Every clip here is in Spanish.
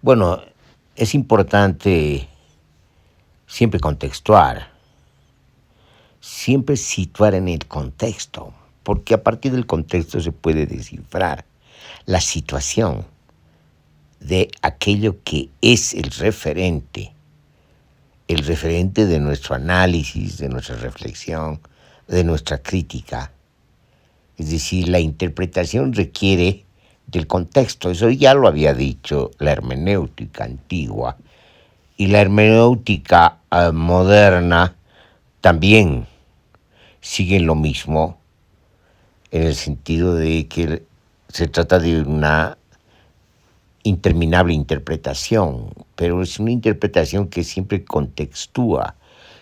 Bueno, es importante siempre contextuar, siempre situar en el contexto, porque a partir del contexto se puede descifrar la situación de aquello que es el referente de nuestro análisis, de nuestra reflexión, de nuestra crítica. Es decir, la interpretación requiere del contexto. Eso ya lo había dicho la hermenéutica antigua. Y la hermenéutica moderna también sigue lo mismo, en el sentido de que se trata de una interminable interpretación, pero es una interpretación que siempre contextúa,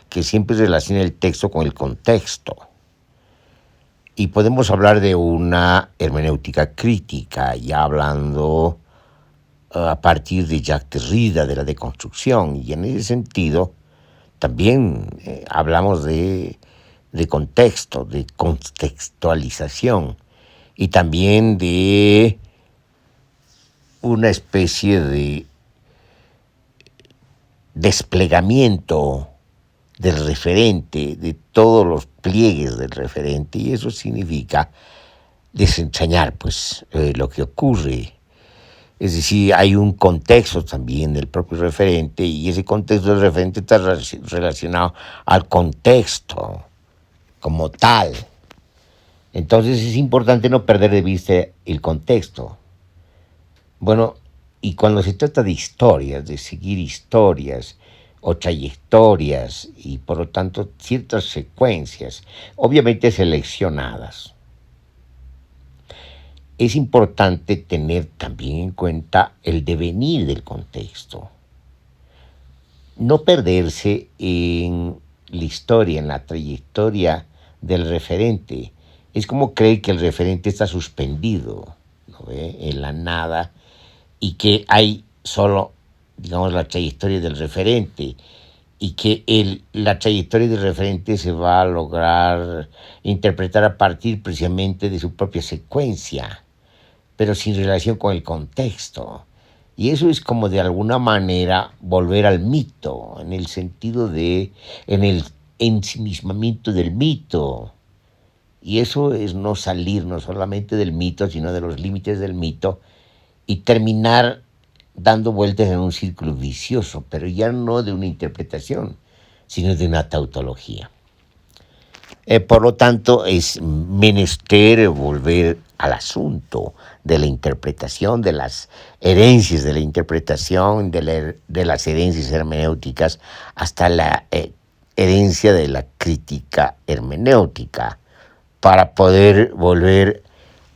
que siempre relaciona el texto con el contexto. Y podemos hablar de una hermenéutica crítica, ya hablando a partir de Jacques Derrida, de la deconstrucción, y en ese sentido también hablamos de contexto, de contextualización, y también de una especie de desplegamiento del referente, de todos los pliegues del referente, y eso significa desentrañar pues lo que ocurre. Es decir, hay un contexto también del propio referente, y ese contexto del referente está relacionado al contexto como tal. Entonces es importante no perder de vista el contexto. Bueno, y cuando se trata de historias, de seguir historias o trayectorias y por lo tanto ciertas secuencias, obviamente seleccionadas, es importante tener también en cuenta el devenir del contexto. No perderse en la historia, en la trayectoria del referente. Es como creer que el referente está suspendido, ¿no ve?, en la nada, y que hay solo, digamos, la trayectoria del referente, y que la trayectoria del referente se va a lograr interpretar a partir precisamente de su propia secuencia, pero sin relación con el contexto. Y eso es como de alguna manera volver al mito, en el sentido de, en el ensimismamiento del mito. Y eso es no salir no solamente del mito, sino de los límites del mito, y terminar dando vueltas en un círculo vicioso, pero ya no de una interpretación, sino de una tautología. Por lo tanto, es menester volver al asunto de la interpretación, de las herencias de la interpretación, de las herencias hermenéuticas, hasta la herencia de la crítica hermenéutica, para poder volver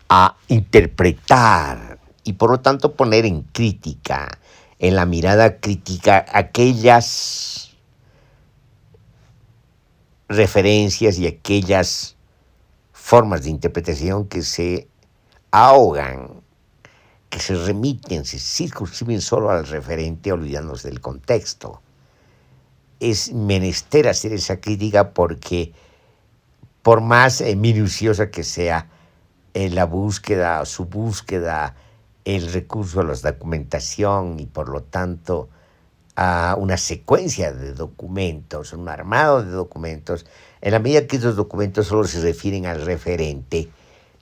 a interpretar y por lo tanto poner en crítica, en la mirada crítica, aquellas referencias y aquellas formas de interpretación que se ahogan, que se remiten, se circunscriben solo al referente, olvidándose del contexto. Es menester hacer esa crítica porque, por más minuciosa que sea la búsqueda, su búsqueda, el recurso a la documentación y por lo tanto a una secuencia de documentos, un armado de documentos, en la medida que esos documentos solo se refieren al referente,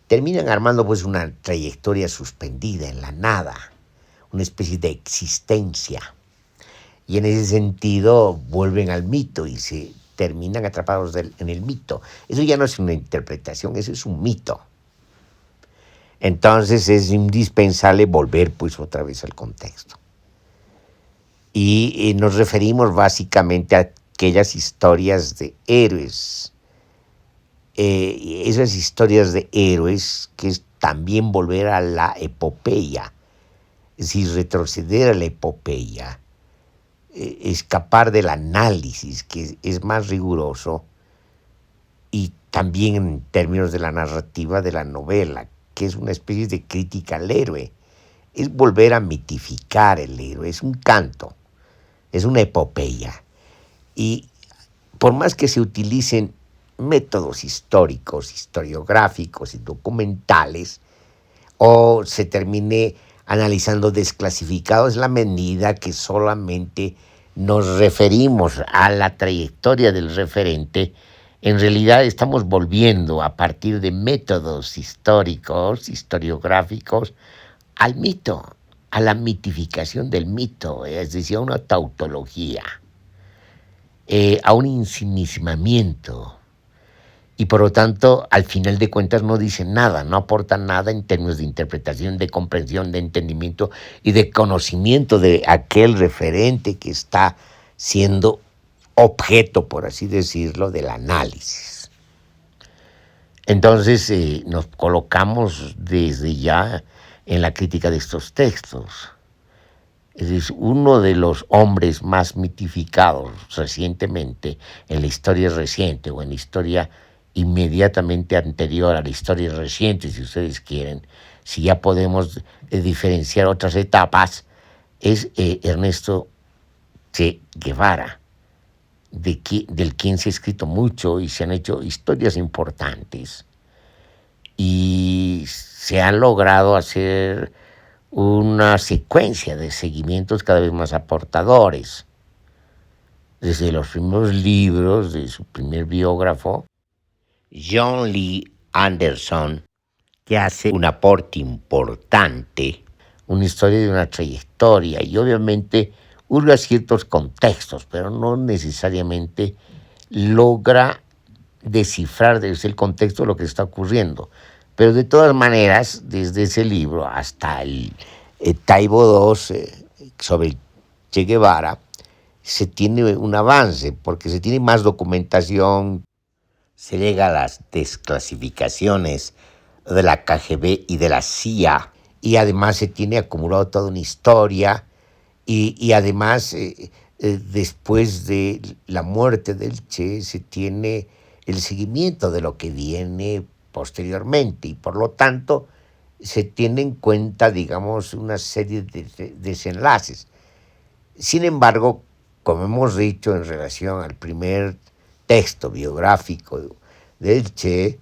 terminan armando pues una trayectoria suspendida en la nada, una especie de existencia. Y en ese sentido vuelven al mito y se terminan atrapados en el mito. Eso ya no es una interpretación, eso es un mito. Entonces es indispensable volver pues otra vez al contexto. Y nos referimos básicamente a aquellas historias de héroes, esas historias de héroes que es también volver a la epopeya, es decir, retroceder a la epopeya, escapar del análisis que es más riguroso, y también en términos de la narrativa de la novela, que es una especie de crítica al héroe, es volver a mitificar el héroe, es un canto, es una epopeya. Y por más que se utilicen métodos históricos, historiográficos y documentales, o se termine analizando desclasificados en la medida que solamente nos referimos a la trayectoria del referente. En realidad estamos volviendo a partir de métodos históricos, historiográficos, al mito, a la mitificación del mito, es decir, a una tautología, a un ensimismamiento. Y por lo tanto, al final de cuentas no dicen nada, no aportan nada en términos de interpretación, de comprensión, de entendimiento y de conocimiento de aquel referente que está siendo objeto, por así decirlo, del análisis. Entonces nos colocamos desde ya en la crítica de estos textos. Es decir, uno de los hombres más mitificados recientemente, en la historia reciente o en la historia inmediatamente anterior a la historia reciente, si ustedes quieren, si ya podemos diferenciar otras etapas, es Ernesto Che Guevara, del quien se ha escrito mucho y se han hecho historias importantes. Y se han logrado hacer una secuencia de seguimientos cada vez más aportadores. Desde los primeros libros de su primer biógrafo, John Lee Anderson, que hace un aporte importante, una historia de una trayectoria y obviamente hurga ciertos contextos, pero no necesariamente logra descifrar desde el contexto lo que está ocurriendo. Pero de todas maneras, desde ese libro hasta el Taibo II sobre Che Guevara, se tiene un avance, porque se tiene más documentación, se llega a las desclasificaciones de la KGB y de la CIA, y además se tiene acumulado toda una historia, y además después de la muerte del Che se tiene el seguimiento de lo que viene posteriormente, y por lo tanto se tiene en cuenta, digamos, una serie de desenlaces. Sin embargo, como hemos dicho en relación al primer texto biográfico del Che,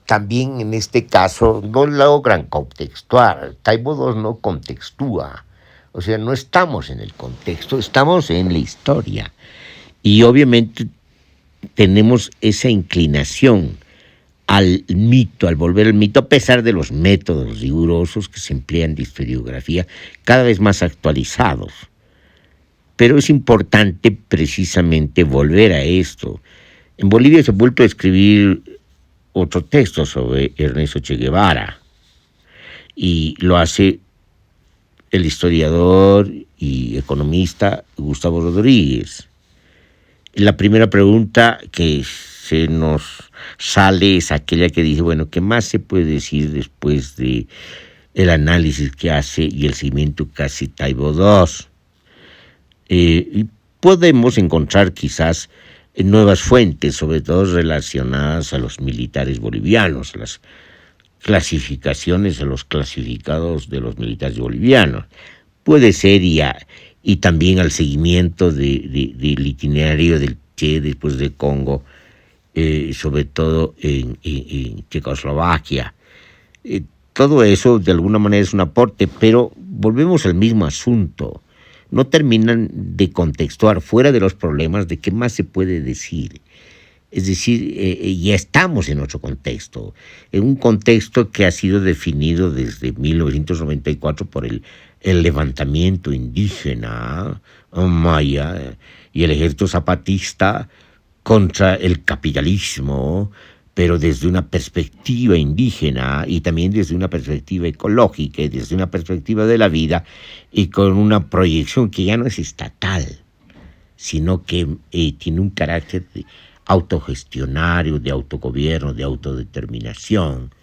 también en este caso no logran contextuar. Taibo II no contextúa, o sea, no estamos en el contexto, estamos en la historia. Y obviamente tenemos esa inclinación al mito, al volver al mito, a pesar de los métodos rigurosos que se emplean de historiografía, cada vez más actualizados. Pero es importante precisamente volver a esto. En Bolivia se ha vuelto a escribir otro texto sobre Ernesto Che Guevara, y lo hace el historiador y economista Gustavo Rodríguez. La primera pregunta que se nos sale es aquella que dice, bueno, ¿qué más se puede decir después de el análisis que hace y el seguimiento que hace Taibo II? Y podemos encontrar quizás nuevas fuentes, sobre todo relacionadas a los militares bolivianos, las clasificaciones, a los clasificados de los militares bolivianos. Puede ser y también al seguimiento del itinerario del Che después del Congo, sobre todo en Checoslovaquia. Todo eso de alguna manera es un aporte, pero volvemos al mismo asunto. No terminan de contextuar fuera de los problemas de qué más se puede decir. Es decir, ya estamos en otro contexto, en un contexto que ha sido definido desde 1994 por el levantamiento indígena maya y el ejército zapatista contra el capitalismo, pero desde una perspectiva indígena y también desde una perspectiva ecológica y desde una perspectiva de la vida, y con una proyección que ya no es estatal, sino que tiene un carácter autogestionario, de autogobierno, de autodeterminación,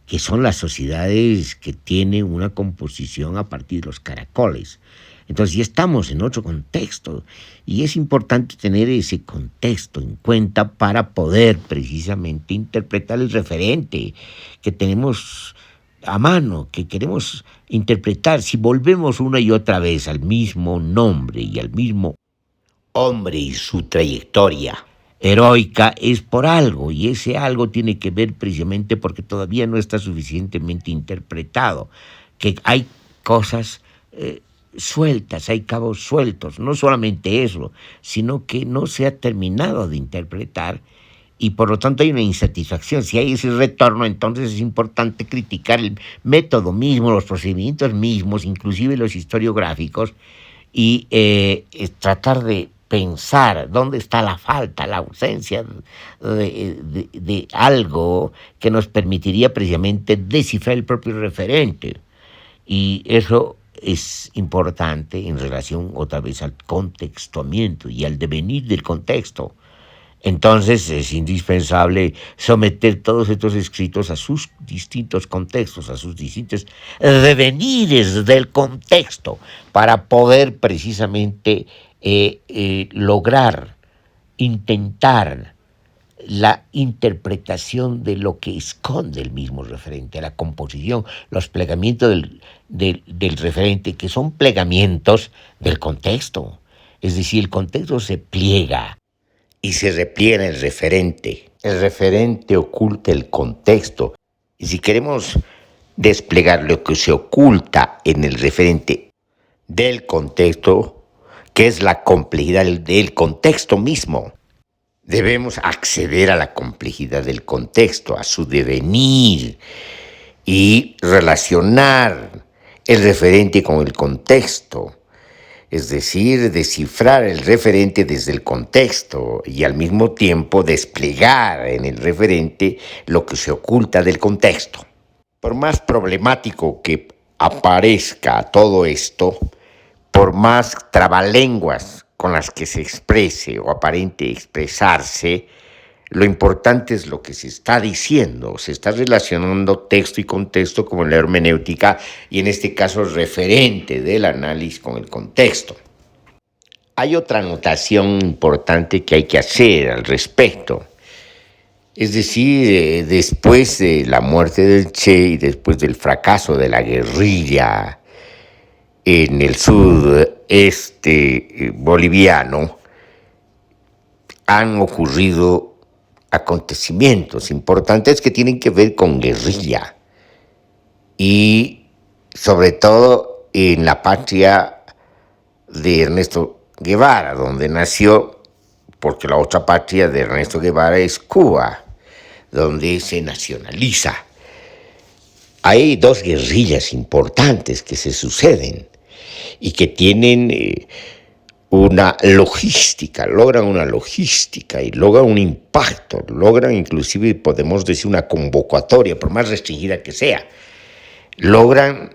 que son las sociedades que tienen una composición a partir de los caracoles. Entonces ya estamos en otro contexto y es importante tener ese contexto en cuenta para poder precisamente interpretar el referente que tenemos a mano, que queremos interpretar. Si volvemos una y otra vez al mismo nombre y al mismo hombre y su trayectoria heroica, es por algo, y ese algo tiene que ver precisamente porque todavía no está suficientemente interpretado. que hay cosas sueltas, hay cabos sueltos, no solamente eso, sino que no se ha terminado de interpretar y por lo tanto hay una insatisfacción. Si hay ese retorno, entonces es importante criticar el método mismo, los procedimientos mismos, inclusive los historiográficos, y tratar de pensar dónde está la falta, la ausencia de algo que nos permitiría precisamente descifrar el propio referente. Y eso es importante en relación otra vez al contextuamiento y al devenir del contexto. Entonces es indispensable someter todos estos escritos a sus distintos contextos, a sus distintos devenires del contexto, para poder precisamente lograr, intentar la interpretación de lo que esconde el mismo referente, la composición, los plegamientos del referente, que son plegamientos del contexto. Es decir, el contexto se pliega y se repliega en el referente. El referente oculta el contexto. Y si queremos desplegar lo que se oculta en el referente del contexto, que es la complejidad del contexto mismo, debemos acceder a la complejidad del contexto, a su devenir y relacionar el referente con el contexto. Es decir, descifrar el referente desde el contexto y al mismo tiempo desplegar en el referente lo que se oculta del contexto. Por más problemático que aparezca todo esto, por más trabalenguas con las que se exprese o aparente expresarse, lo importante es lo que se está diciendo. Se está relacionando texto y contexto como en la hermenéutica y en este caso el referente del análisis con el contexto. Hay otra anotación importante que hay que hacer al respecto. Es decir, después de la muerte del Che y después del fracaso de la guerrilla en el sudeste boliviano, han ocurrido acontecimientos importantes que tienen que ver con guerrilla y sobre todo en la patria de Ernesto Guevara, donde nació, porque la otra patria de Ernesto Guevara es Cuba, donde se nacionaliza. Hay dos guerrillas importantes que se suceden y que tienen una logística, logran una logística y logran un impacto, logran inclusive, podemos decir, una convocatoria, por más restringida que sea, logran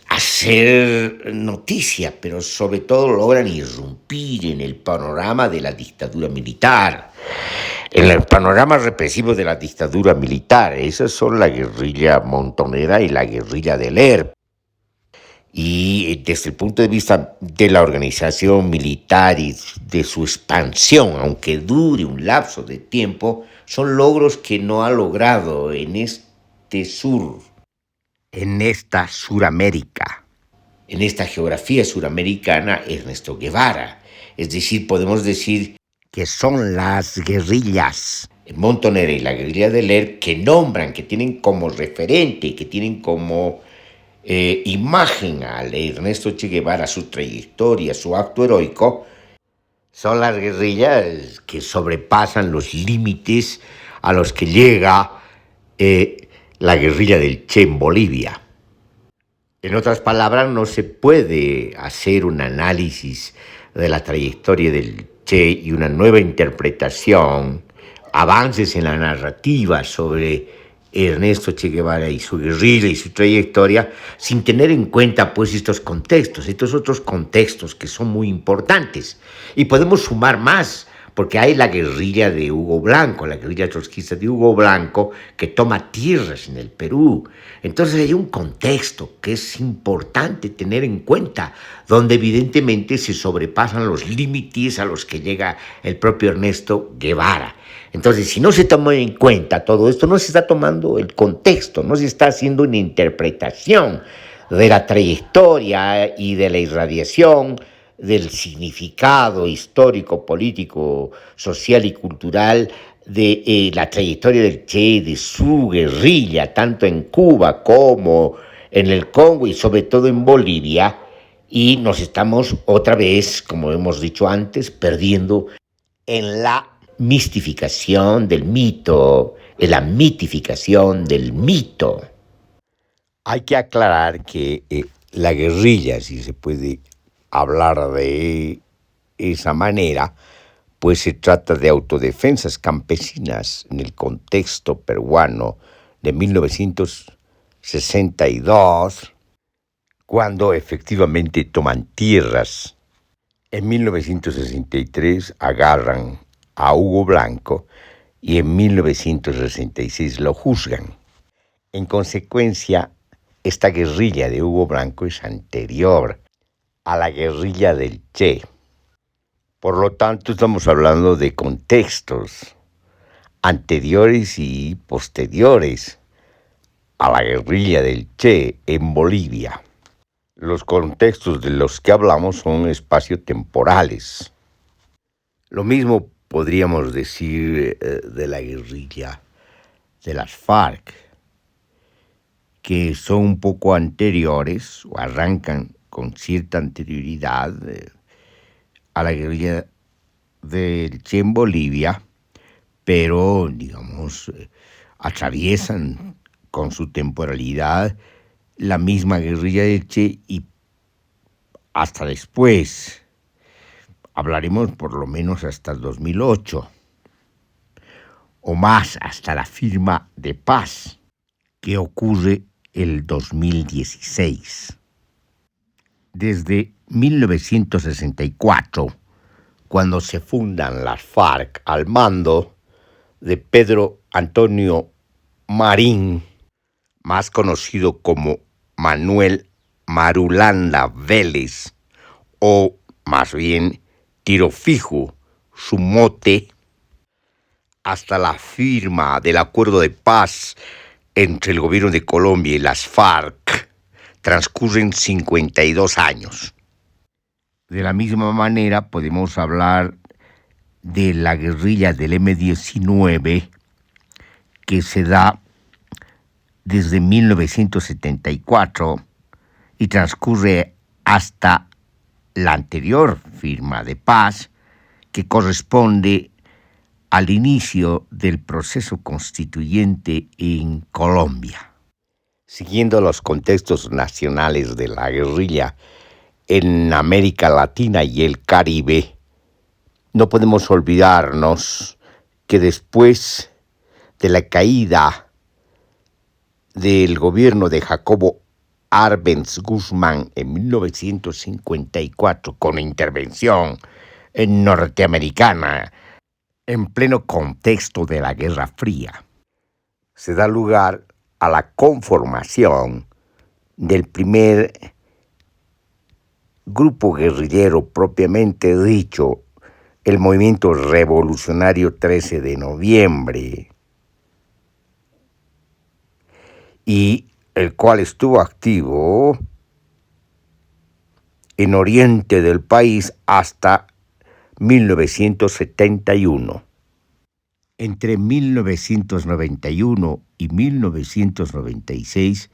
hacer noticia, pero sobre todo logran irrumpir en el panorama de la dictadura militar, en el panorama represivo de la dictadura militar. Esas son la guerrilla montonera y la guerrilla del ERP. Y desde el punto de vista de la organización militar y de su expansión, aunque dure un lapso de tiempo, son logros que no ha logrado en este sur, en esta Suramérica, en esta geografía suramericana, Ernesto Guevara. Es decir, podemos decir que son las guerrillas montonera y la guerrilla del ERP que nombran, que tienen como referente, que tienen como imagen al Ernesto Che Guevara, su trayectoria, su acto heroico, son las guerrillas que sobrepasan los límites a los que llega la guerrilla del Che en Bolivia. En otras palabras, no se puede hacer un análisis de la trayectoria del Che y una nueva interpretación, avances en la narrativa sobre Ernesto Che Guevara y su guerrilla y su trayectoria, sin tener en cuenta pues estos contextos, estos otros contextos que son muy importantes. Y podemos sumar más, porque hay la guerrilla de Hugo Blanco, la guerrilla trotskista de Hugo Blanco, que toma tierras en el Perú. Entonces hay un contexto que es importante tener en cuenta, donde evidentemente se sobrepasan los límites a los que llega el propio Ernesto Guevara. Entonces, si no se toma en cuenta todo esto, no se está tomando el contexto, no se está haciendo una interpretación de la trayectoria y de la irradiación del significado histórico, político, social y cultural de la trayectoria del Che, de su guerrilla, tanto en Cuba como en el Congo y sobre todo en Bolivia, y nos estamos otra vez, como hemos dicho antes, perdiendo en la mistificación del mito, en la mitificación del mito. Hay que aclarar que la guerrilla, si se puede hablar de esa manera, pues se trata de autodefensas campesinas en el contexto peruano de 1962, cuando efectivamente toman tierras. En 1963 agarran a Hugo Blanco y en 1966 lo juzgan. En consecuencia, esta guerrilla de Hugo Blanco es anterior a la guerrilla del Che. Por lo tanto, estamos hablando de contextos anteriores y posteriores a la guerrilla del Che en Bolivia. Los contextos de los que hablamos son espaciotemporales. Lo mismo podríamos decir de la guerrilla de las FARC, que son un poco anteriores o arrancan con cierta anterioridad a la guerrilla del Che en Bolivia, pero, digamos, atraviesan con su temporalidad la misma guerrilla del Che y hasta después. Hablaremos por lo menos hasta el 2008, o más hasta la firma de paz que ocurre el 2016. Desde 1964, cuando se fundan las FARC al mando de Pedro Antonio Marín, más conocido como Manuel Marulanda Vélez, o más bien Tiro Fijo, su mote, hasta la firma del acuerdo de paz entre el gobierno de Colombia y las FARC, transcurren 52 años. De la misma manera podemos hablar de la guerrilla del M-19 que se da desde 1974 y transcurre hasta la anterior firma de paz, que corresponde al inicio del proceso constituyente en Colombia. Siguiendo los contextos nacionales de la guerrilla en América Latina y el Caribe, no podemos olvidarnos que después de la caída del gobierno de Jacobo Arbenz Guzmán en 1954, con intervención norteamericana, en pleno contexto de la Guerra Fría, se da lugar a la conformación del primer grupo guerrillero propiamente dicho, el Movimiento Revolucionario 13 de Noviembre, y el cual estuvo activo en oriente del país hasta 1971. Entre 1991 y 1996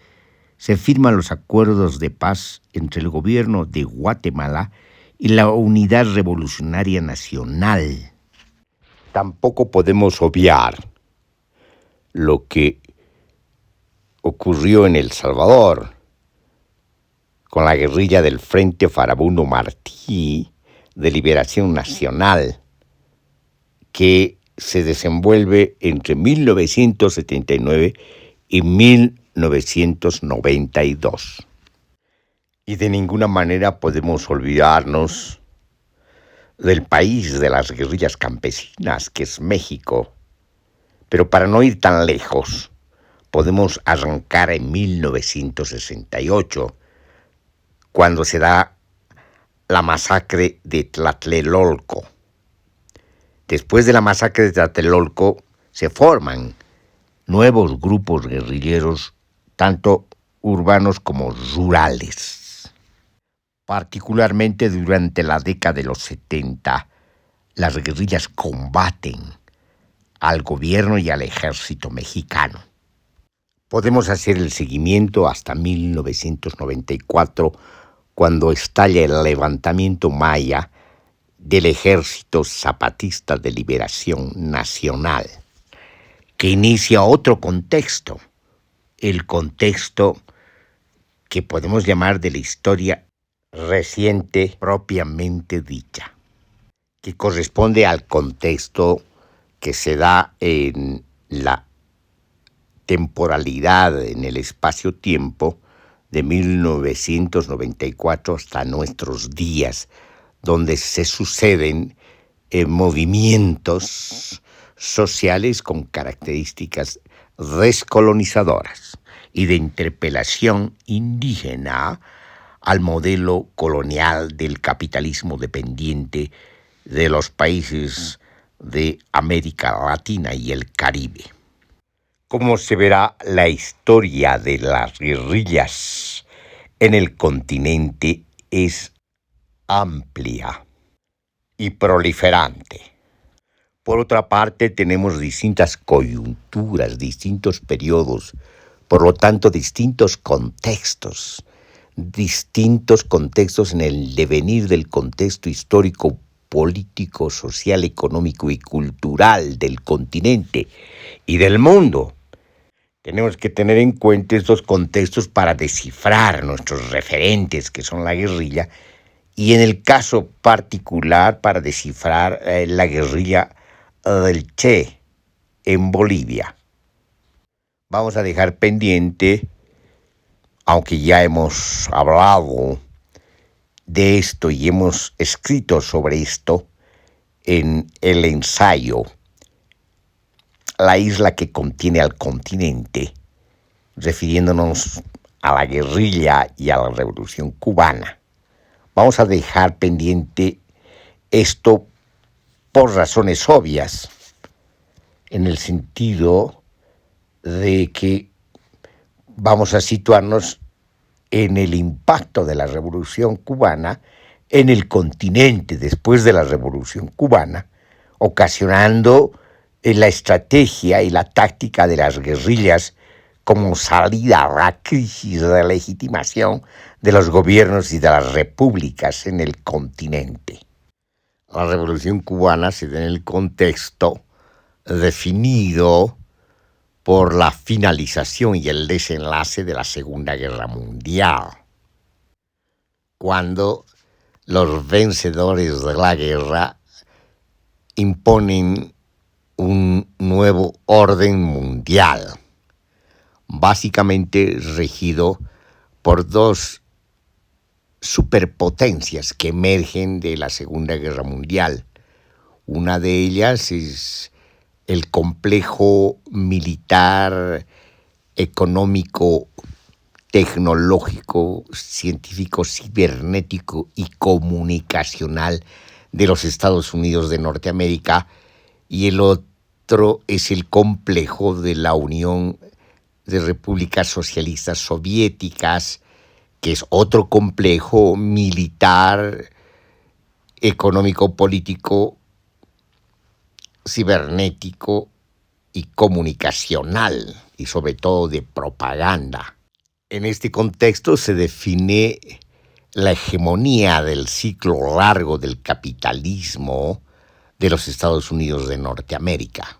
se firman los acuerdos de paz entre el gobierno de Guatemala y la Unidad Revolucionaria Nacional. Tampoco podemos obviar lo que ocurrió en El Salvador con la guerrilla del Frente Farabundo Martí de Liberación Nacional, que se desenvuelve entre 1979 y 1992. Y de ninguna manera podemos olvidarnos del país de las guerrillas campesinas, que es México. Pero para no ir tan lejos, podemos arrancar en 1968, cuando se da la masacre de Tlatelolco. Después de la masacre de Tlatelolco se forman nuevos grupos guerrilleros, tanto urbanos como rurales. Particularmente durante la década de los 70, las guerrillas combaten al gobierno y al ejército mexicano. Podemos hacer el seguimiento hasta 1994, cuando estalla el levantamiento maya del Ejército Zapatista de Liberación Nacional, que inicia otro contexto, el contexto que podemos llamar de la historia reciente propiamente dicha, que corresponde al contexto que se da en la temporalidad, en el espacio-tiempo de 1994 hasta nuestros días, donde se suceden movimientos sociales con características descolonizadoras y de interpelación indígena al modelo colonial del capitalismo dependiente de los países de América Latina y el Caribe. Como se verá, la historia de las guerrillas en el continente es amplia y proliferante. Por otra parte, tenemos distintas coyunturas, distintos periodos, por lo tanto, distintos contextos en el devenir del contexto histórico, político, social, económico y cultural del continente y del mundo. Tenemos que tener en cuenta estos contextos para descifrar nuestros referentes, que son la guerrilla, y en el caso particular para descifrar la guerrilla del Che en Bolivia. Vamos a dejar pendiente, aunque ya hemos hablado de esto y hemos escrito sobre esto en el ensayo La isla que contiene al continente, refiriéndonos a la guerrilla y a la revolución cubana. Vamos a dejar pendiente esto por razones obvias, en el sentido de que vamos a situarnos en el impacto de la revolución cubana en el continente después de la revolución cubana, ocasionando la estrategia y la táctica de las guerrillas como salida a la crisis de legitimación de los gobiernos y de las repúblicas en el continente. La revolución cubana se da en el contexto definido por la finalización y el desenlace de la Segunda Guerra Mundial, cuando los vencedores de la guerra imponen un nuevo orden mundial, básicamente regido por dos superpotencias que emergen de la Segunda Guerra Mundial. Una de ellas es el complejo militar, económico, tecnológico, científico, cibernético y comunicacional de los Estados Unidos de Norteamérica, y el otro es el complejo de la Unión de Repúblicas Socialistas Soviéticas, que es otro complejo militar, económico, político, cibernético y comunicacional, y sobre todo de propaganda. En este contexto se define la hegemonía del ciclo largo del capitalismo de los Estados Unidos de Norteamérica.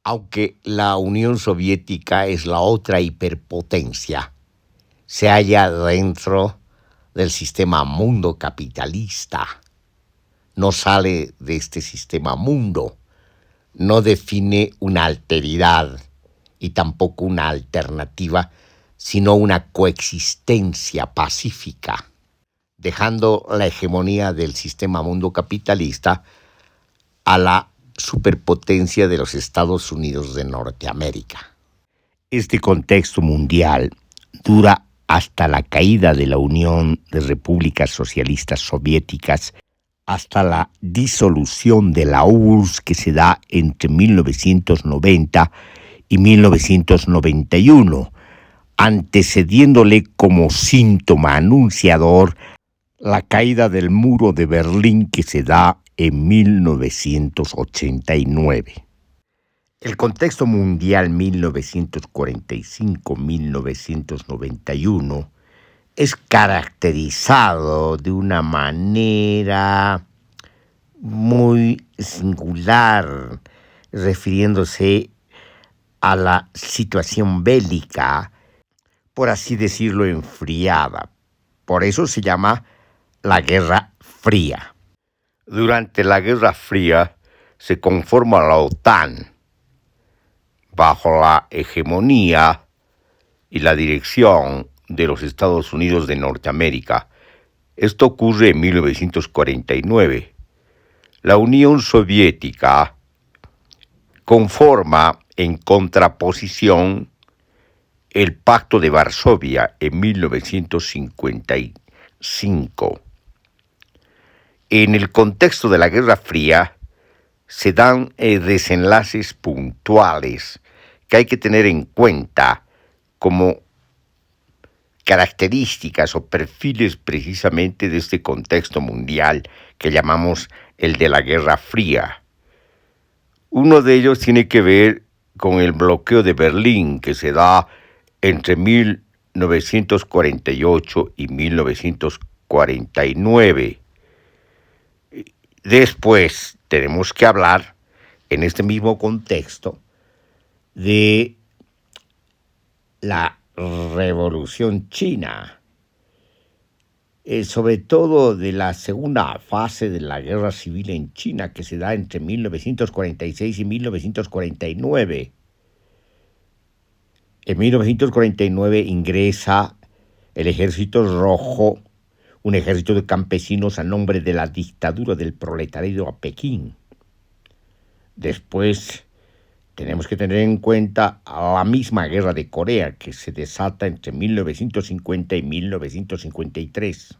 Aunque la Unión Soviética es la otra hiperpotencia, se halla dentro del sistema mundo capitalista. No sale de este sistema mundo, no define una alteridad y tampoco una alternativa, sino una coexistencia pacífica, dejando la hegemonía del sistema mundo capitalista a la superpotencia de los Estados Unidos de Norteamérica. Este contexto mundial dura hasta la caída de la Unión de Repúblicas Socialistas Soviéticas, hasta la disolución de la URSS, que se da entre 1990 y 1991, antecediéndole como síntoma anunciador la caída del muro de Berlín, que se da en 1989. El contexto mundial 1945-1991 es caracterizado de una manera muy singular, refiriéndose a la situación bélica, por así decirlo, enfriada. Por eso se llama la Guerra Fría. Durante la Guerra Fría se conforma la OTAN bajo la hegemonía y la dirección de los Estados Unidos de Norteamérica. Esto ocurre en 1949. La Unión Soviética conforma en contraposición el Pacto de Varsovia en 1955. En el contexto de la Guerra Fría se dan desenlaces puntuales que hay que tener en cuenta como características o perfiles precisamente de este contexto mundial que llamamos el de la Guerra Fría. Uno de ellos tiene que ver con el bloqueo de Berlín que se da entre 1948 y 1949. Después tenemos que hablar, en este mismo contexto, de la Revolución China, sobre todo de la segunda fase de la Guerra Civil en China, que se da entre 1946 y 1949. En 1949 ingresa el Ejército Rojo, un ejército de campesinos a nombre de la dictadura del proletariado a Pekín. Después tenemos que tener en cuenta la misma guerra de Corea que se desata entre 1950 y 1953.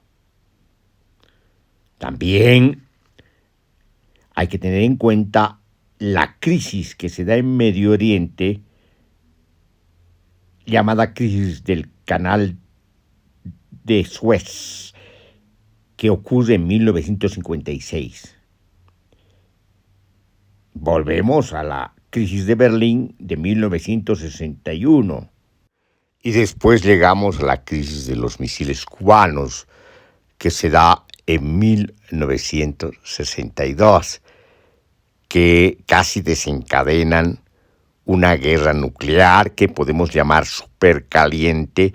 También hay que tener en cuenta la crisis que se da en Medio Oriente, llamada crisis del Canal de Suez, que ocurre en 1956. Volvemos a la crisis de Berlín de 1961 y después llegamos a la crisis de los misiles cubanos que se da en 1962, que casi desencadenan una guerra nuclear que podemos llamar supercaliente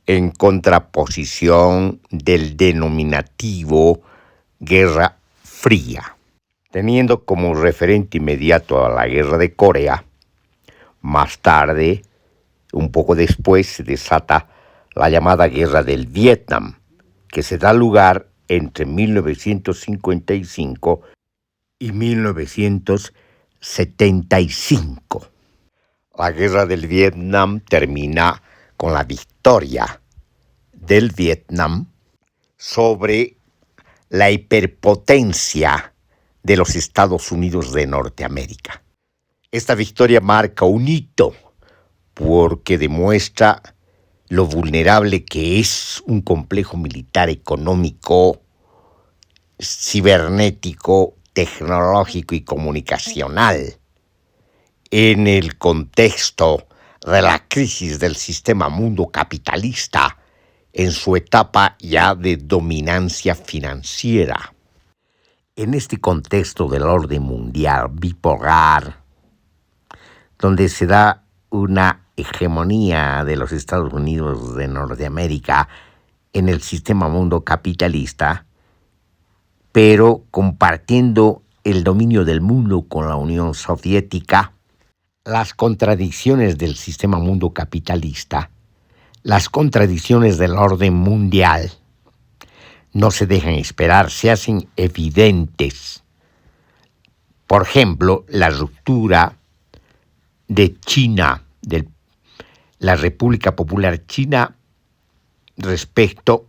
en contraposición del denominativo Guerra Fría. Teniendo como referente inmediato a la Guerra de Corea, más tarde, un poco después, se desata la llamada Guerra del Vietnam, que se da lugar entre 1955 y 1975. La Guerra del Vietnam termina con la victoria del Vietnam sobre la hiperpotencia de los Estados Unidos de Norteamérica. Esta victoria marca un hito porque demuestra lo vulnerable que es un complejo militar económico, cibernético, tecnológico y comunicacional en el contexto de la crisis del sistema mundo capitalista en su etapa ya de dominancia financiera. En este contexto del orden mundial bipolar, donde se da una hegemonía de los Estados Unidos de Norteamérica en el sistema mundo capitalista, pero compartiendo el dominio del mundo con la Unión Soviética, las contradicciones del sistema mundo capitalista, las contradicciones del orden mundial, no se dejan esperar, se hacen evidentes. Por ejemplo, la ruptura de China, de la República Popular China, respecto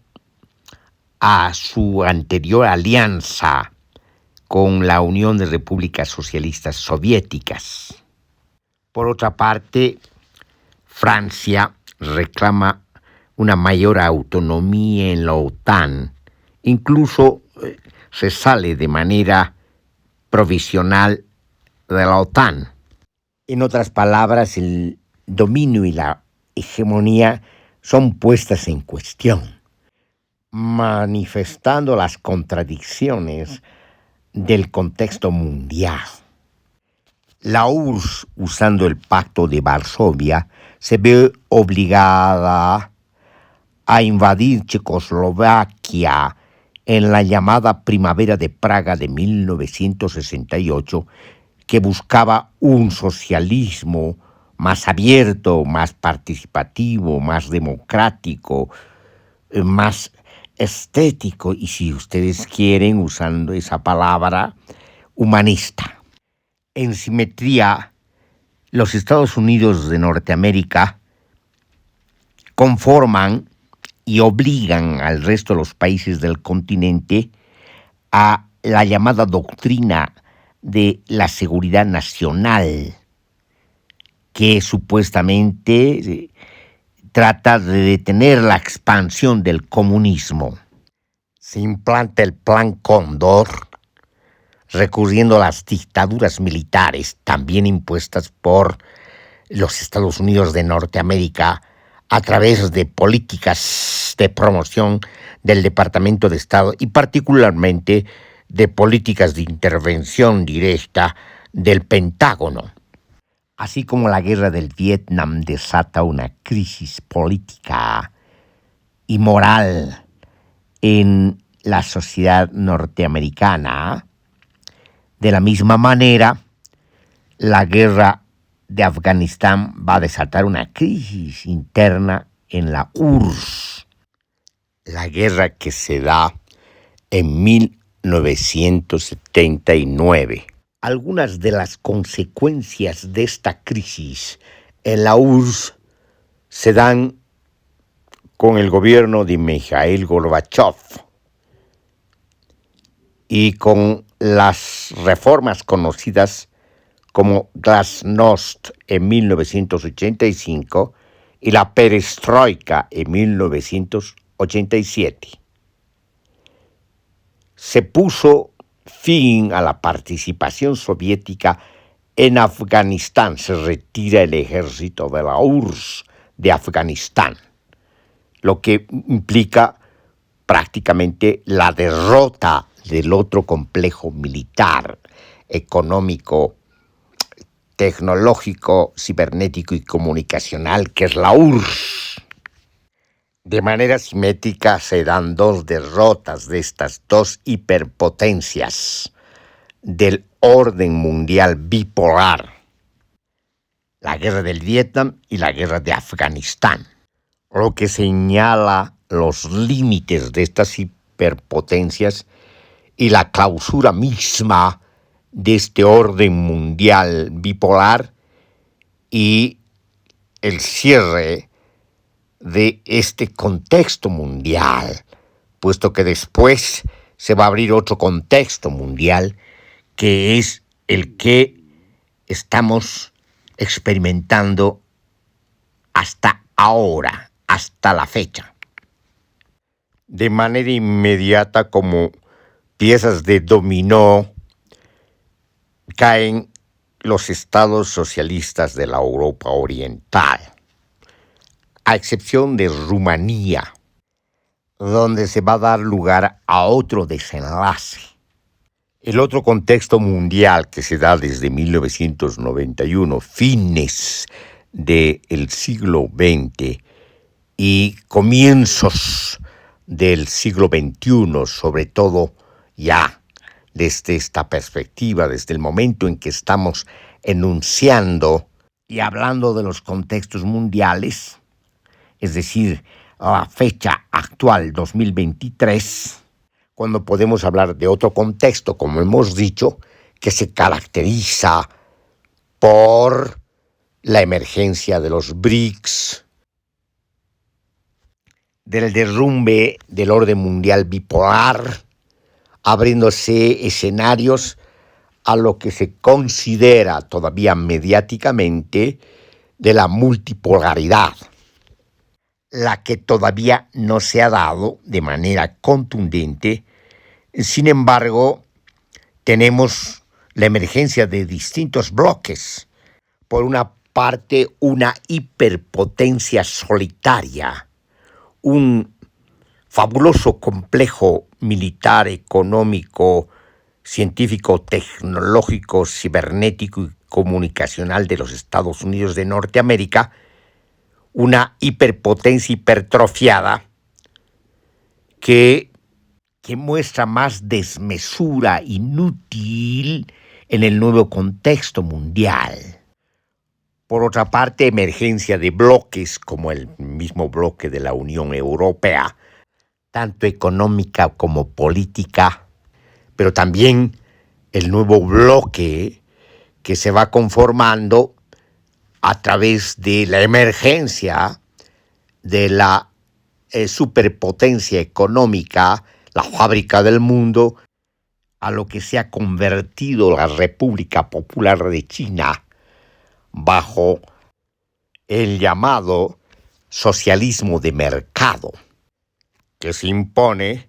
a su anterior alianza con la Unión de Repúblicas Socialistas Soviéticas. Por otra parte, Francia reclama una mayor autonomía en la OTAN. Incluso se sale de manera provisional de la OTAN. En otras palabras, el dominio y la hegemonía son puestas en cuestión, manifestando las contradicciones del contexto mundial. La URSS, usando el Pacto de Varsovia, se ve obligada a invadir Checoslovaquia en la llamada Primavera de Praga de 1968, que buscaba un socialismo más abierto, más participativo, más democrático, más estético y, si ustedes quieren, usando esa palabra, humanista. En simetría, los Estados Unidos de Norteamérica conforman y obligan al resto de los países del continente a la llamada doctrina de la seguridad nacional, que supuestamente trata de detener la expansión del comunismo. Se implanta el Plan Cóndor, recurriendo a las dictaduras militares, también impuestas por los Estados Unidos de Norteamérica, a través de políticas de promoción del Departamento de Estado y particularmente de políticas de intervención directa del Pentágono. Así como la guerra del Vietnam desata una crisis política y moral en la sociedad norteamericana, de la misma manera, la guerra de Afganistán va a desatar una crisis interna en la URSS. La guerra que se da en 1979. Algunas de las consecuencias de esta crisis en la URSS se dan con el gobierno de Mikhail Gorbachev y con las reformas conocidas como Glasnost en 1985 y la Perestroika en 1987. Se puso fin a la participación soviética en Afganistán. Se retira el ejército de la URSS de Afganistán, lo que implica prácticamente la derrota del otro complejo militar, económico, tecnológico, cibernético y comunicacional, que es la URSS. De manera simétrica se dan dos derrotas de estas dos hiperpotencias del orden mundial bipolar: la guerra del Vietnam y la guerra de Afganistán, lo que señala los límites de estas hiperpotencias y la clausura misma de este orden mundial bipolar y el cierre de este contexto mundial, puesto que después se va a abrir otro contexto mundial, que es el que estamos experimentando hasta ahora, hasta la fecha. De manera inmediata, como piezas de dominó, caen los estados socialistas de la Europa Oriental, a excepción de Rumanía, donde se va a dar lugar a otro desenlace. El otro contexto mundial que se da desde 1991, fines del siglo XX y comienzos del siglo XXI, sobre todo ya desde esta perspectiva, desde el momento en que estamos enunciando y hablando de los contextos mundiales, es decir, a la fecha actual, 2023, cuando podemos hablar de otro contexto, como hemos dicho, que se caracteriza por la emergencia de los BRICS, del derrumbe del orden mundial bipolar, abriéndose escenarios a lo que se considera todavía mediáticamente de la multipolaridad, la que todavía no se ha dado de manera contundente. Sin embargo, tenemos la emergencia de distintos bloques Por una parte, una hiperpotencia solitaria, un fabuloso complejo militar, económico, científico, tecnológico, cibernético y comunicacional de los Estados Unidos de Norteamérica, una hiperpotencia hipertrofiada que muestra más desmesura inútil en el nuevo contexto mundial. Por otra parte, emergencia de bloques como el mismo bloque de la Unión Europea, tanto económica como política, pero también el nuevo bloque que se va conformando a través de la emergencia de la superpotencia económica, la fábrica del mundo, a lo que se ha convertido la República Popular de China bajo el llamado socialismo de mercado, que se impone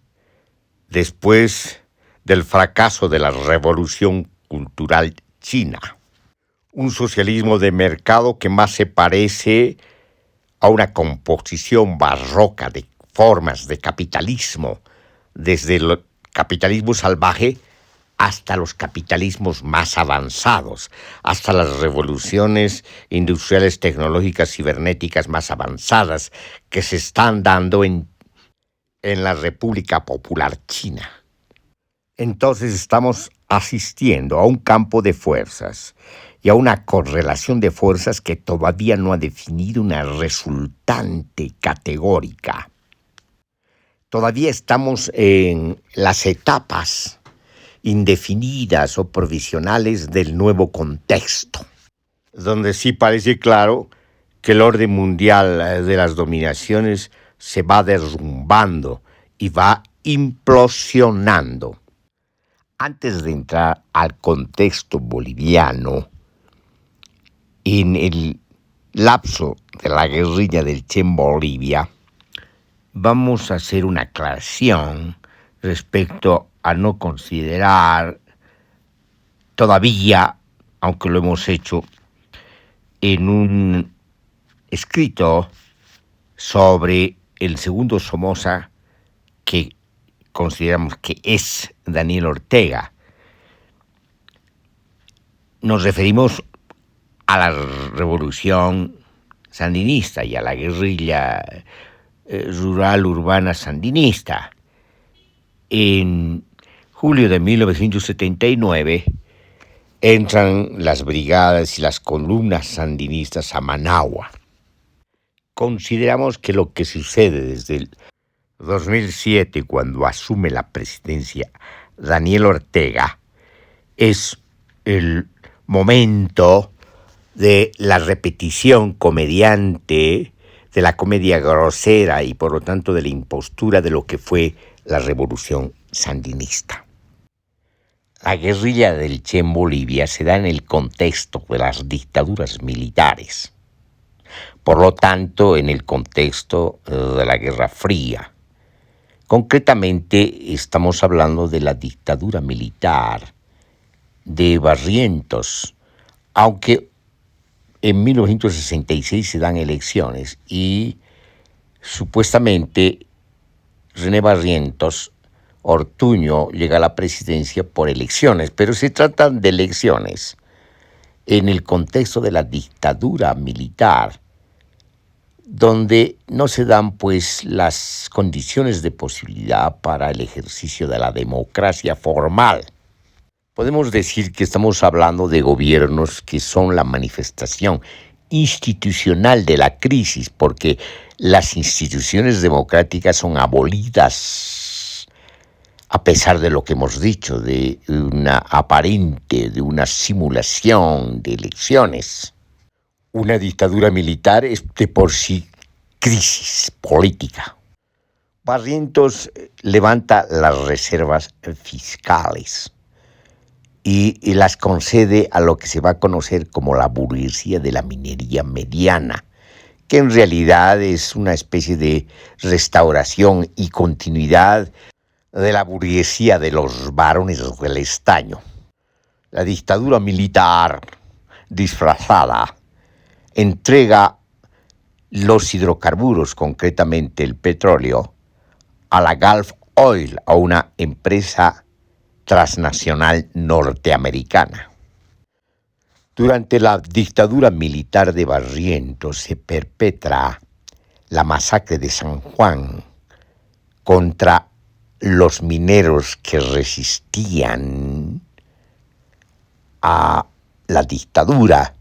después del fracaso de la Revolución Cultural China. Un socialismo de mercado que más se parece a una composición barroca de formas de capitalismo, desde el capitalismo salvaje hasta los capitalismos más avanzados, hasta las revoluciones industriales, tecnológicas, cibernéticas más avanzadas que se están dando en la República Popular China. Entonces estamos asistiendo a un campo de fuerzas y a una correlación de fuerzas que todavía no ha definido una resultante categórica. Todavía estamos en las etapas indefinidas o provisionales del nuevo contexto, donde sí parece claro que el orden mundial de las dominaciones se va derrumbando y va implosionando. Antes de entrar al contexto boliviano, en el lapso de la guerrilla del Che en Bolivia, vamos a hacer una aclaración respecto a no considerar todavía, aunque lo hemos hecho en un escrito sobre el segundo Somoza, que consideramos que es Daniel Ortega. Nos referimos a la revolución sandinista y a la guerrilla rural urbana sandinista. En julio de 1979 entran las brigadas y las columnas sandinistas a Managua. Consideramos que lo que sucede desde el 2007, cuando asume la presidencia Daniel Ortega, es el momento de la repetición comediante, de la comedia grosera y por lo tanto de la impostura de lo que fue la revolución sandinista. La guerrilla del Che en Bolivia se da en el contexto de las dictaduras militares, por lo tanto en el contexto de la Guerra Fría. Concretamente estamos hablando de la dictadura militar de Barrientos, aunque en 1966 se dan elecciones y supuestamente René Barrientos Ortuño llega a la presidencia por elecciones, pero se tratan de elecciones en el contexto de la dictadura militar, donde no se dan pues las condiciones de posibilidad para el ejercicio de la democracia formal. Podemos decir que estamos hablando de gobiernos que son la manifestación institucional de la crisis, porque las instituciones democráticas son abolidas, a pesar de lo que hemos dicho, de una simulación de elecciones. Una dictadura militar es de por sí crisis política. Barrientos levanta las reservas fiscales y las concede a lo que se va a conocer como la burguesía de la minería mediana, que en realidad es una especie de restauración y continuidad de la burguesía de los varones del estaño. La dictadura militar disfrazada entrega los hidrocarburos, concretamente el petróleo, a la Gulf Oil, a una empresa transnacional norteamericana. Durante la dictadura militar de Barrientos se perpetra la masacre de San Juan contra los mineros que resistían a la dictadura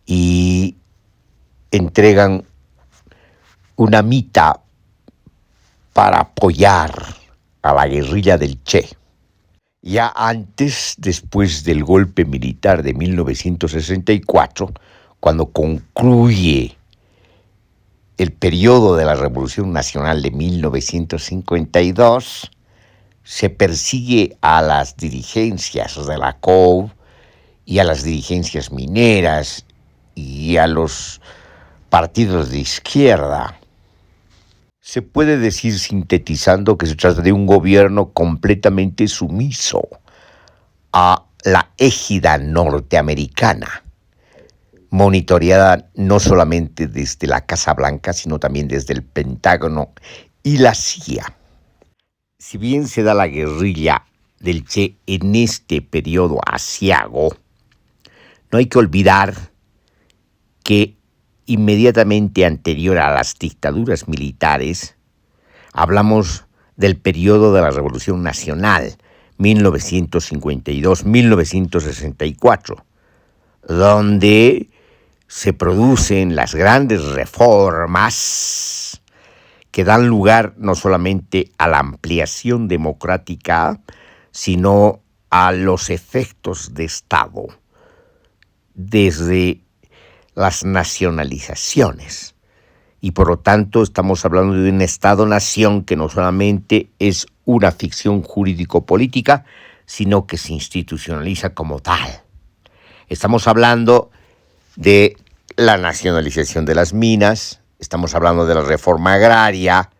y entregan una mita para apoyar a la guerrilla del Che. Ya antes, después del golpe militar de 1964, cuando concluye el periodo de la Revolución Nacional de 1952, se persigue a las dirigencias de la COV y a las dirigencias mineras y a los partidos de izquierda. Se puede decir, sintetizando, que se trata de un gobierno completamente sumiso a la égida norteamericana, monitoreada no solamente desde la Casa Blanca, sino también desde el Pentágono y la CIA. Si bien se da la guerrilla del Che en este periodo aciago, no hay que olvidar que inmediatamente anterior a las dictaduras militares, hablamos del periodo de la Revolución Nacional, 1952-1964, donde se producen las grandes reformas que dan lugar no solamente a la ampliación democrática, sino a los efectos de Estado, desde las nacionalizaciones. Y por lo tanto estamos hablando de un Estado-nación que no solamente es una ficción jurídico-política, sino que se institucionaliza como tal. Estamos hablando de la nacionalización de las minas, estamos hablando de la reforma agraria,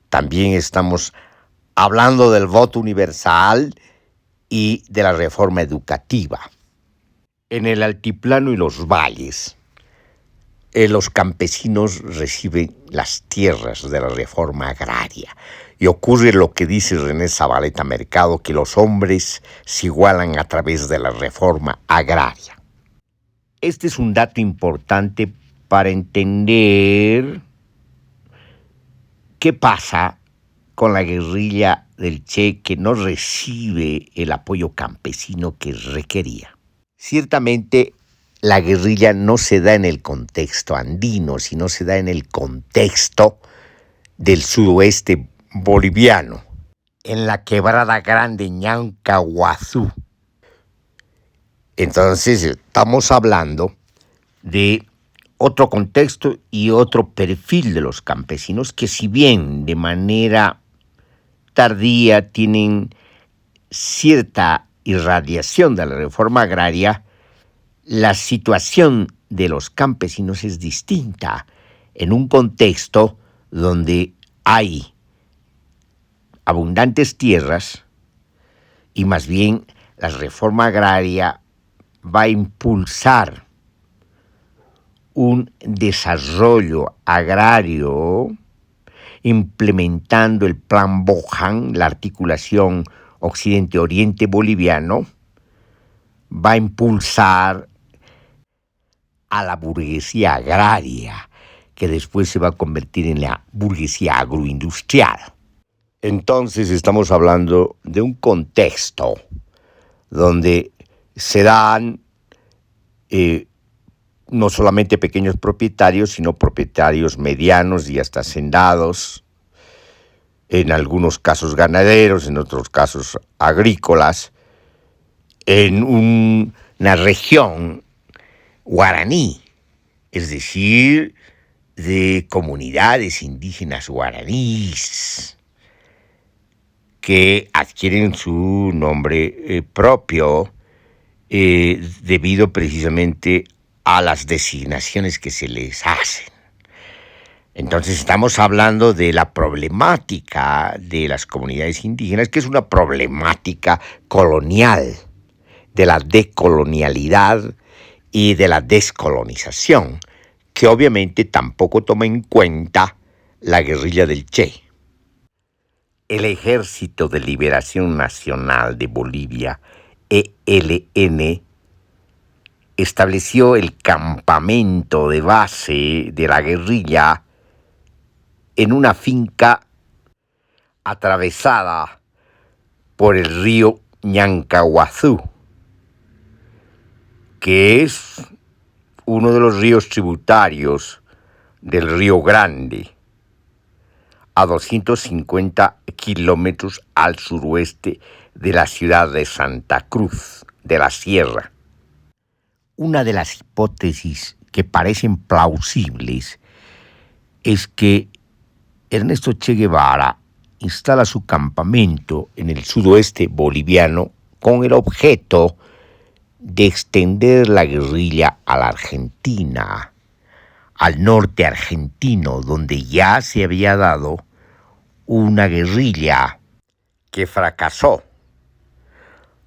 también estamos hablando del voto universal y de la reforma educativa. En el altiplano y los valles, los campesinos reciben las tierras de la reforma agraria. Y ocurre lo que dice René Zabaleta Mercado, que los hombres se igualan a través de la reforma agraria. Este es un dato importante para entender qué pasa con la guerrilla del Che, que no recibe el apoyo campesino que requería. Ciertamente, la guerrilla no se da en el contexto andino, sino se da en el contexto del sudoeste boliviano, en la quebrada grande Ñancahuazú. Entonces, estamos hablando de otro contexto y otro perfil de los campesinos que, si bien de manera tardía tienen cierta irradiación de la reforma agraria, la situación de los campesinos es distinta en un contexto donde hay abundantes tierras y más bien la reforma agraria va a impulsar un desarrollo agrario implementando el Plan Bohan, la articulación Occidente-Oriente boliviano, va a impulsar a la burguesía agraria, que después se va a convertir en la burguesía agroindustrial. Entonces estamos hablando de un contexto donde se dan no solamente pequeños propietarios, sino propietarios medianos y hasta hacendados, en algunos casos ganaderos, en otros casos agrícolas, en una región guaraní, es decir, de comunidades indígenas guaraníes que adquieren su nombre propio debido precisamente a las designaciones que se les hacen. Entonces estamos hablando de la problemática de las comunidades indígenas, que es una problemática colonial, de la decolonialidad y de la descolonización, que obviamente tampoco toma en cuenta la guerrilla del Che. El Ejército de Liberación Nacional de Bolivia, ELN, estableció el campamento de base de la guerrilla en una finca atravesada por el río Ñancahuazú, que es uno de los ríos tributarios del Río Grande, a 250 kilómetros al suroeste de la ciudad de Santa Cruz de la Sierra. Una de las hipótesis que parecen plausibles es que Ernesto Che Guevara instala su campamento en el sudoeste boliviano con el objeto de extender la guerrilla a la Argentina, al norte argentino, donde ya se había dado una guerrilla que fracasó.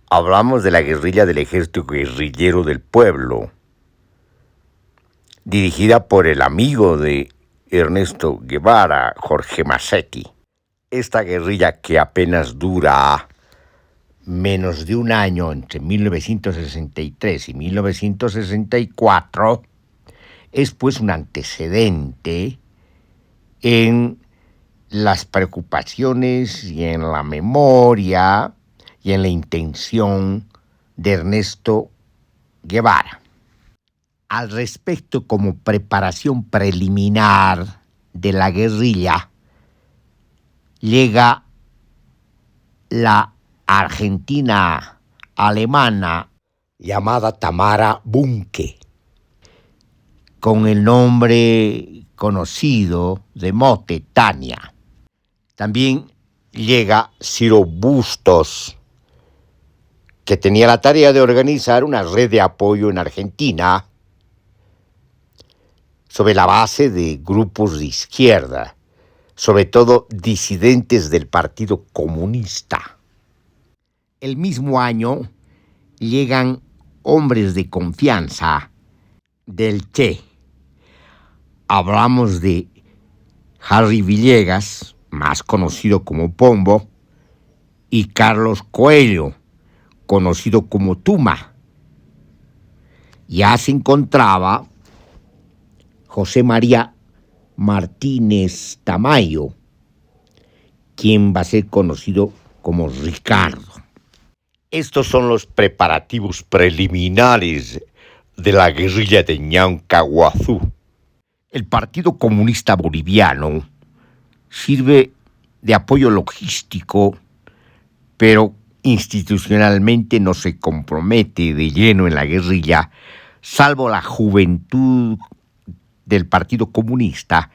Hablamos de la guerrilla del Ejército Guerrillero del Pueblo, dirigida por el amigo de Ernesto Guevara, Jorge Massetti. Esta guerrilla, que apenas dura menos de un año, entre 1963 y 1964, es pues un antecedente en las preocupaciones y en la memoria y en la intención de Ernesto Guevara. Al respecto, como preparación preliminar de la guerrilla, llega la argentina alemana llamada Tamara Bunke, con el nombre conocido de mote Tania. También llega Ciro Bustos, que tenía la tarea de organizar una red de apoyo en Argentina sobre la base de grupos de izquierda, sobre todo disidentes del Partido Comunista. El mismo año llegan hombres de confianza del Che. Hablamos de Harry Villegas, más conocido como Pombo, y Carlos Coelho, conocido como Tuma. Ya se encontraba José María Martínez Tamayo, quien va a ser conocido como Ricardo. Estos son los preparativos preliminares de la guerrilla de Ñancahuazú. El Partido Comunista Boliviano sirve de apoyo logístico, pero institucionalmente no se compromete de lleno en la guerrilla, salvo la juventud del Partido Comunista,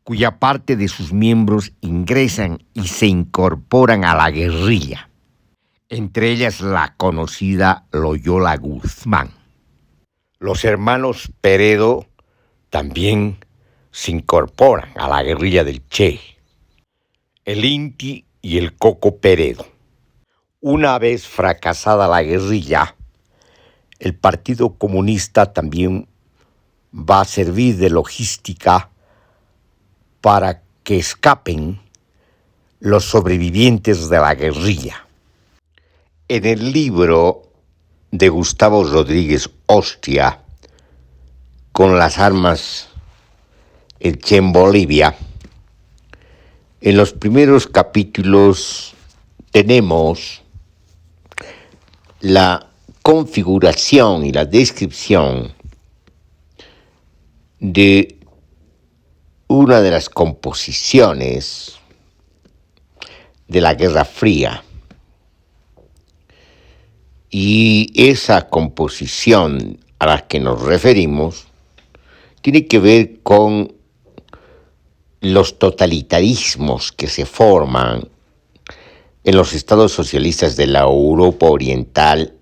cuya parte de sus miembros ingresan y se incorporan a la guerrilla, entre ellas la conocida Loyola Guzmán. Los hermanos Peredo también se incorporan a la guerrilla del Che, el Inti y el Coco Peredo. Una vez fracasada la guerrilla, el Partido Comunista también va a servir de logística para que escapen los sobrevivientes de la guerrilla. En el libro de Gustavo Rodríguez Ostia, Con las armas el Che en Bolivia, en los primeros capítulos tenemos la configuración y la descripción de una de las composiciones de la Guerra Fría. Y esa composición a la que nos referimos tiene que ver con los totalitarismos que se forman en los estados socialistas de la Europa Oriental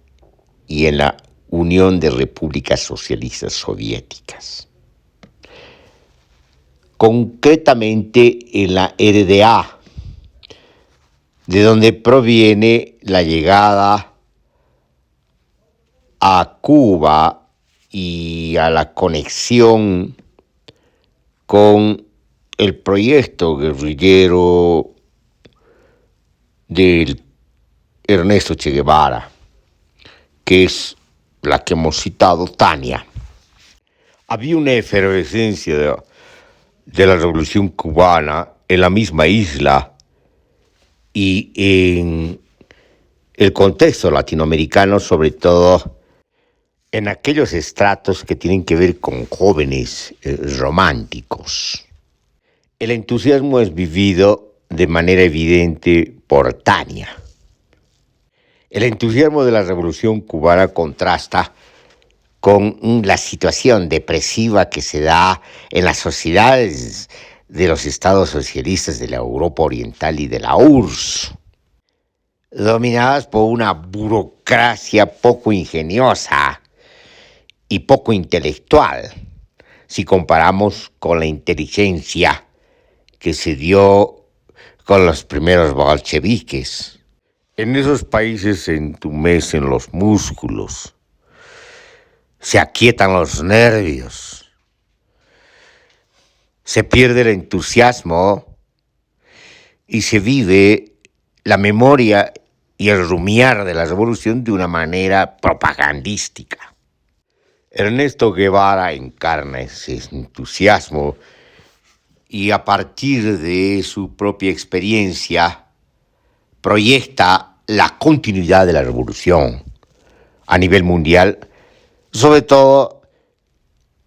y en la Unión de Repúblicas Socialistas Soviéticas. Concretamente en la RDA, de donde proviene la llegada a Cuba y a la conexión con el proyecto guerrillero de Ernesto Che Guevara, que es la que hemos citado, Tania. Había una efervescencia de la Revolución Cubana en la misma isla y en el contexto latinoamericano, sobre todo en aquellos estratos que tienen que ver con jóvenes románticos. El entusiasmo es vivido de manera evidente por Tania. El entusiasmo de la Revolución Cubana contrasta con la situación depresiva que se da en las sociedades de los estados socialistas de la Europa Oriental y de la URSS, dominadas por una burocracia poco ingeniosa y poco intelectual, si comparamos con la inteligencia que se dio con los primeros bolcheviques. En esos países se entumecen los músculos, se aquietan los nervios, se pierde el entusiasmo y se vive la memoria y el rumiar de la revolución de una manera propagandística. Ernesto Guevara encarna ese entusiasmo y a partir de su propia experiencia proyecta la continuidad de la revolución a nivel mundial, sobre todo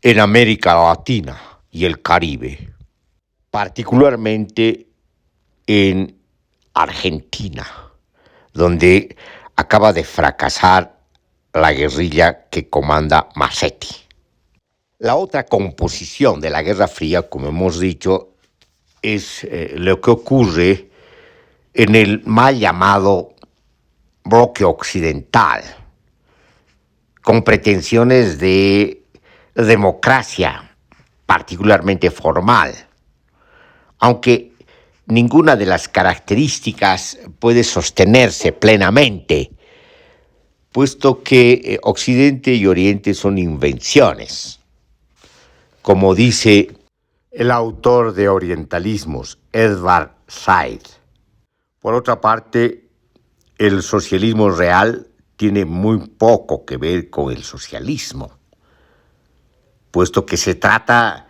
en América Latina y el Caribe, particularmente en Argentina, donde acaba de fracasar la guerrilla que comanda Macetti. La otra composición de la Guerra Fría, como hemos dicho, es lo que ocurre en el mal llamado bloque occidental, con pretensiones de democracia, particularmente formal, aunque ninguna de las características puede sostenerse plenamente, puesto que Occidente y Oriente son invenciones. Como dice el autor de Orientalismos, Edward Said. Por otra parte, el socialismo real tiene muy poco que ver con el socialismo, puesto que se trata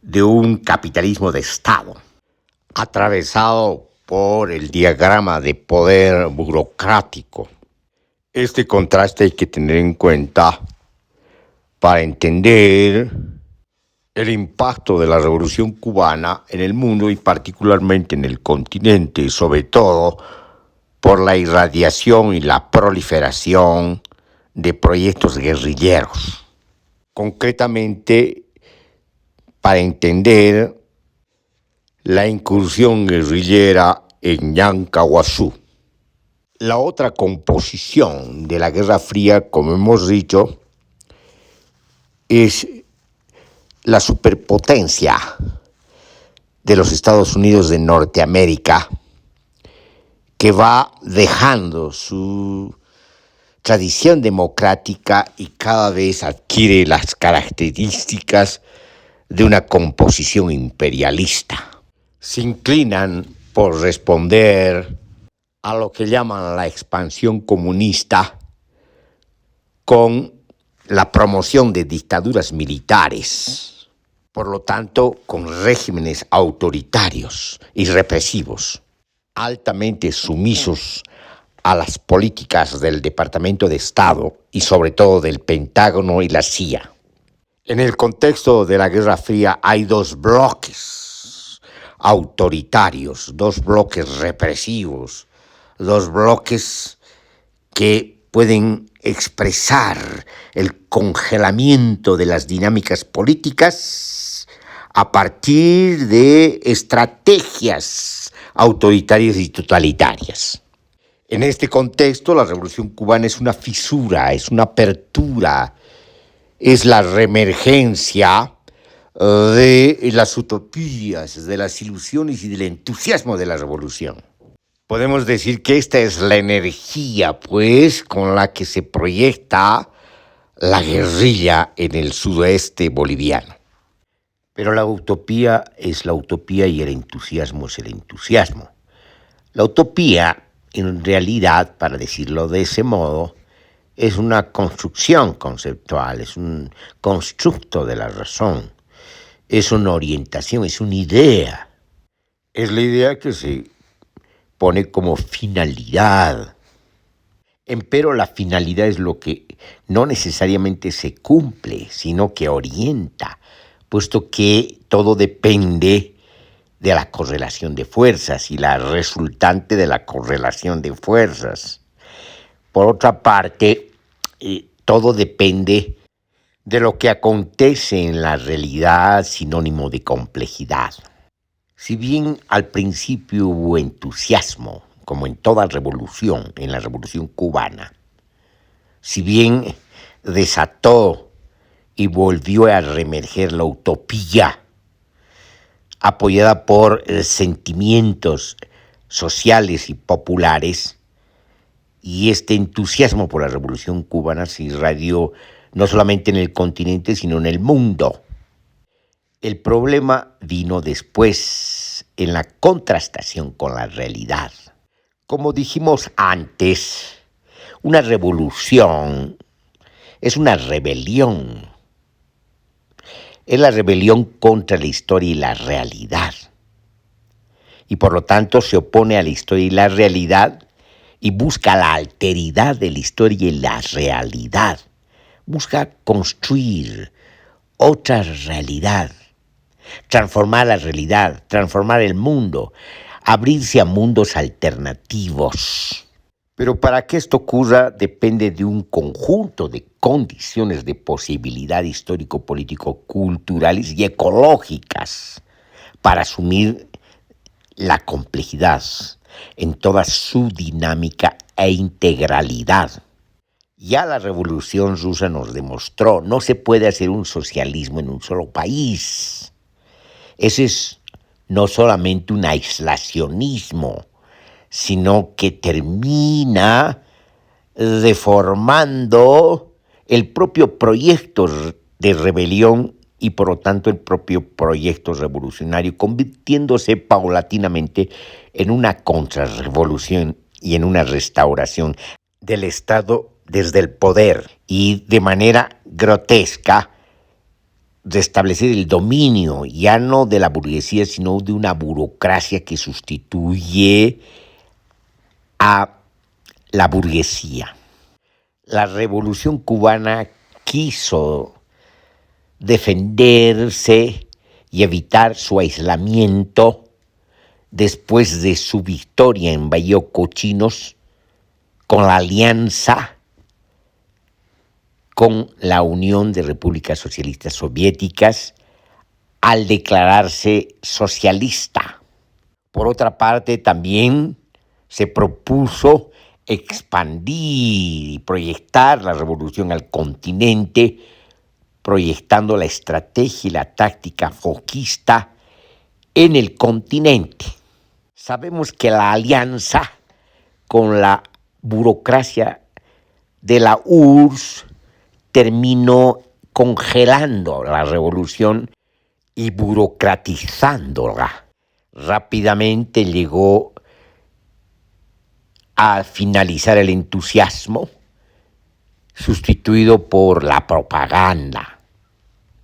de un capitalismo de Estado, atravesado por el diagrama de poder burocrático. Este contraste hay que tener en cuenta para entender el impacto de la Revolución Cubana en el mundo y particularmente en el continente, sobre todo por la irradiación y la proliferación de proyectos guerrilleros. Concretamente, para entender la incursión guerrillera en Yancahuazú. La otra composición de la Guerra Fría, como hemos dicho, es la superpotencia de los Estados Unidos de Norteamérica, que va dejando su tradición democrática y cada vez adquiere las características de una composición imperialista. Se inclinan por responder a lo que llaman la expansión comunista con la promoción de dictaduras militares, por lo tanto, con regímenes autoritarios y represivos, altamente sumisos a las políticas del Departamento de Estado y sobre todo del Pentágono y la CIA. En el contexto de la Guerra Fría hay dos bloques autoritarios, dos bloques represivos, dos bloques que pueden expresar el congelamiento de las dinámicas políticas a partir de estrategias autoritarias y totalitarias. En este contexto, la Revolución Cubana es una fisura, es una apertura, es la reemergencia de las utopías, de las ilusiones y del entusiasmo de la revolución. Podemos decir que esta es la energía, pues, con la que se proyecta la guerrilla en el sudoeste boliviano. Pero la utopía es la utopía y el entusiasmo es el entusiasmo. La utopía, en realidad, para decirlo de ese modo, es una construcción conceptual, es un constructo de la razón, es una orientación, es una idea. Es la idea que se pone como finalidad. Empero la finalidad es lo que no necesariamente se cumple, sino que orienta, puesto que todo depende de la correlación de fuerzas y la resultante de la correlación de fuerzas. Por otra parte, todo depende de lo que acontece en la realidad, sinónimo de complejidad. Si bien al principio hubo entusiasmo, como en toda revolución, en la revolución cubana, si bien desató y volvió a reemerger la utopía, apoyada por sentimientos sociales y populares, y este entusiasmo por la revolución cubana se irradió no solamente en el continente, sino en el mundo. El problema vino después, en la contrastación con la realidad. Como dijimos antes, una revolución es una rebelión. Es la rebelión contra la historia y la realidad. Y por lo tanto se opone a la historia y la realidad y busca la alteridad de la historia y la realidad. Busca construir otra realidad, transformar la realidad, transformar el mundo, abrirse a mundos alternativos. Pero para que esto ocurra depende de un conjunto de condiciones de posibilidad histórico-político-culturales y ecológicas para asumir la complejidad en toda su dinámica e integralidad. Ya la Revolución Rusa nos demostró, no se puede hacer un socialismo en un solo país. Ese es no solamente un aislacionismo, sino que termina deformando el propio proyecto de rebelión y por lo tanto el propio proyecto revolucionario, convirtiéndose paulatinamente en una contrarrevolución y en una restauración del Estado desde el poder y de manera grotesca restablecer el dominio ya no de la burguesía, sino de una burocracia que sustituye a la burguesía. La Revolución cubana quiso defenderse y evitar su aislamiento después de su victoria en Bahía Cochinos con la alianza con la Unión de Repúblicas Socialistas Soviéticas al declararse socialista. Por otra parte, también se propuso expandir y proyectar la revolución al continente, proyectando la estrategia y la táctica foquista en el continente. Sabemos que la alianza con la burocracia de la URSS terminó congelando la revolución y burocratizándola. Rápidamente llegó a finalizar el entusiasmo, sustituido por la propaganda.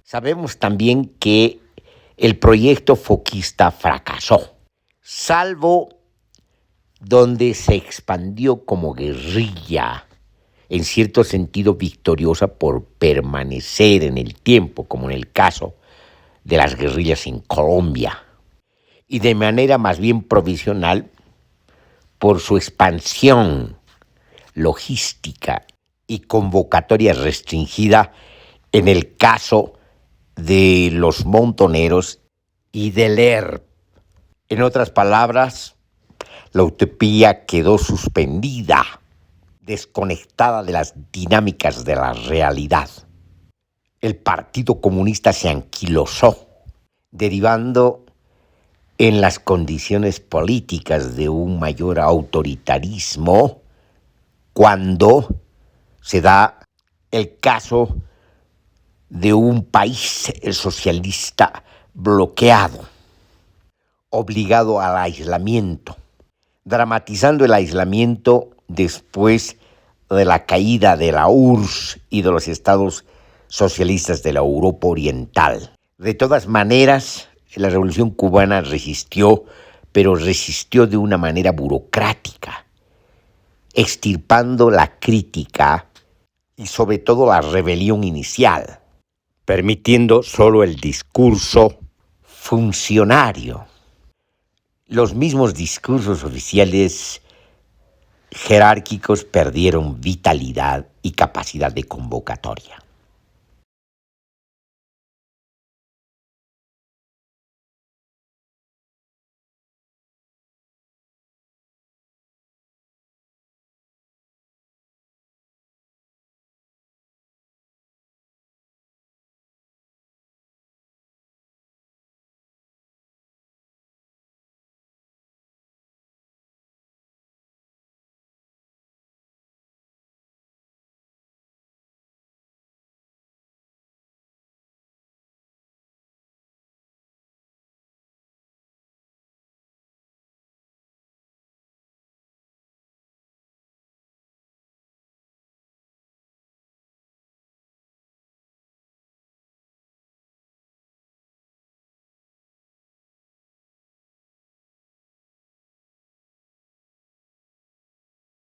Sabemos también que el proyecto foquista fracasó, salvo donde se expandió como guerrilla, en cierto sentido victoriosa por permanecer en el tiempo, como en el caso de las guerrillas en Colombia, y de manera más bien provisional por su expansión logística y convocatoria restringida en el caso de los montoneros y del ERP. En otras palabras, la utopía quedó suspendida, desconectada de las dinámicas de la realidad. El Partido Comunista se anquilosó, derivando en las condiciones políticas de un mayor autoritarismo cuando se da el caso de un país socialista bloqueado, obligado al aislamiento, dramatizando el aislamiento después de la caída de la URSS y de los estados socialistas de la Europa Oriental. De todas maneras, la Revolución Cubana resistió, pero resistió de una manera burocrática, extirpando la crítica y sobre todo la rebelión inicial, permitiendo solo el discurso funcionario. Los mismos discursos oficiales jerárquicos perdieron vitalidad y capacidad de convocatoria.